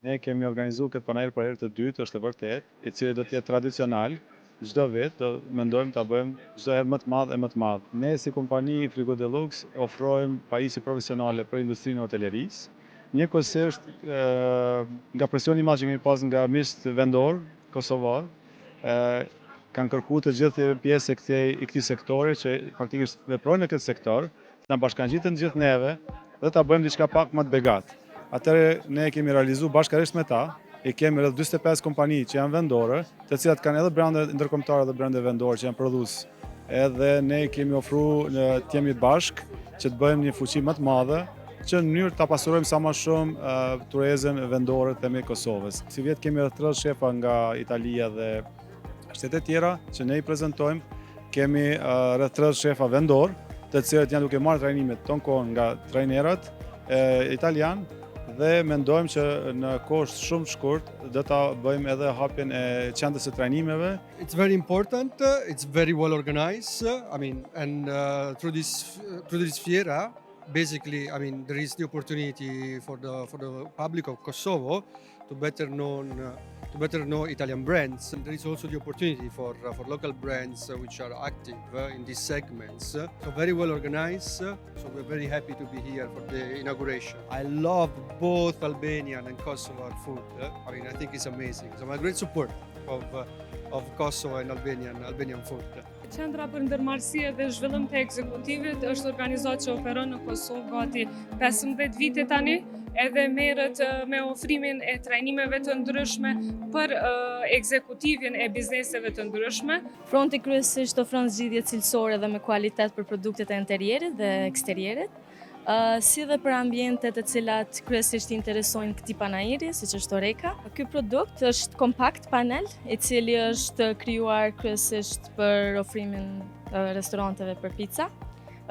Ne kemi organizuar këtë panel për herë të dytë, është e vërtet, i cili do të jetë tradicional. Çdo vit do mendojmë ta bëjmë çdo herë më të madh e më të madh. Ne si kompani Frigo Deluxe ofrojmë pajisje profesionale për industrinë e hotelerisë. Njëkohësisht nga presioni i madh që kemi pas nga miqtë vendor kosovar, kanë kërkuar të gjithë pjesë e këtij sektori që faktikisht veprojnë në këtë sektor, të na bashkangjiten të gjithë neve dhe ta bëjmë diçka pak më të begatë. Atëherë ne kemi realizuar bashkërisht me ta, i kemi rreth 45 kompani që janë vendore, të cilat kanë edhe brende ndërkombëtare dhe brende vendore që janë prodhues. Edhe ne kemi ofruar të jemi bashk që të bëjmë një fuqi më të madhe, që në mënyrë ta pasurojmë sa më shumë turezën vendore të Kosovës. Si vjet kemi rreth 30 shefa nga Italia dhe shtetet tjera që ne i prezantojmë. Kemi rreth 30 shefa vendor, të cilët janë duke marrë trajnimet tonë kohën nga trajnerët italian dhe mendojmë që në kohë shumë të shkurtë do ta bëjmë edhe hapjen e qendrës së trajnimeve. It's very important. It's very well organized. And through this fiera, basically, there is the opportunity for the public of Kosovo to better know Italian brands. And there is also the opportunity for local brands which are active in these segments. So very well organized. So we're very happy to be here for the inauguration. I love both Albanian and Kosovar food. I think it's amazing. So I'm a great support of Kosovo and Albanian food. Qendra për ndërmarrësi dhe zhvillim të ekzekutivit është organizatë që operon në Kosovë gati 15 vite tani, edhe merret me ofrimin e trajnimeve të ndryshme për ekzekutivin e bizneseve të ndryshme. Fronti kryesisht ofron zgjidhje cilësore dhe me kualitet për produktet e interierit dhe eksterierit, si dhe për ambientet të cilat kryesisht interesojnë këtij panajiri, siç është Oreka. Ky produkt është kompakt panel, i cili është krijuar kryesisht për ofrimin restoranteve për pica.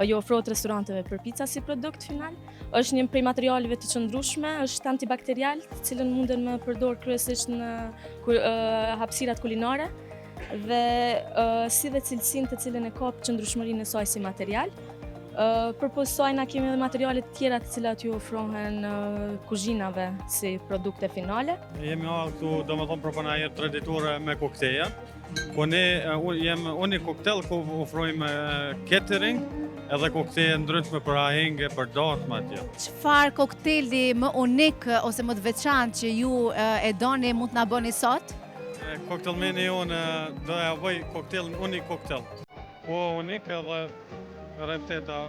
Jo ofrohet restoranteve për pica si produkt final. Është një prej materialeve të qëndrueshme, është antibakterial, të cilën munden me përdor kryesisht në hapësirat kulinare dhe si dhe cilësinë të cilën e ka qëndrueshmërinë e saj si material. Përpoz saj na kemi edhe materialet tjera të cilat ju ofrohen kuzhinave si produkte finale. Jemi këtu domethënë për panajër traditore me kokteja. Po ne jemi unik koktel ku ofrojmë catering edhe kokteje ndryshme për ahenge, për dasma atje. Çfarë kokteli më unik ose më të veçantë që ju e doni mund të na bëni sot? Koktelmeni jonë do ja bëj unik koktel. Po unik edhe receta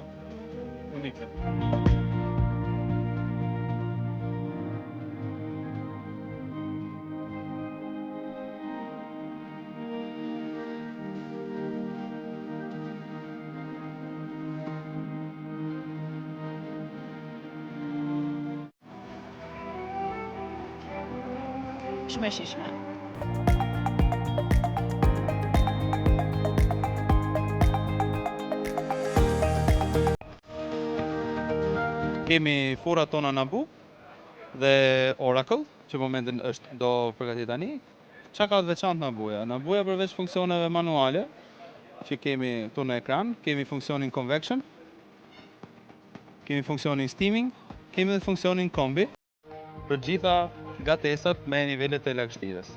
unike. Shumë e shijshme. Kemi furat tona Nabu dhe Oracle, që momentin do përgatit tani. Çka ka të veçantë Nabuja? Nabuja përveç funksioneve manuale që kemi këtu në ekran, kemi funksionin convection, kemi funksionin steaming, kemi dhe funksionin kombi për gjitha gatesat me nivelet e lagështirës.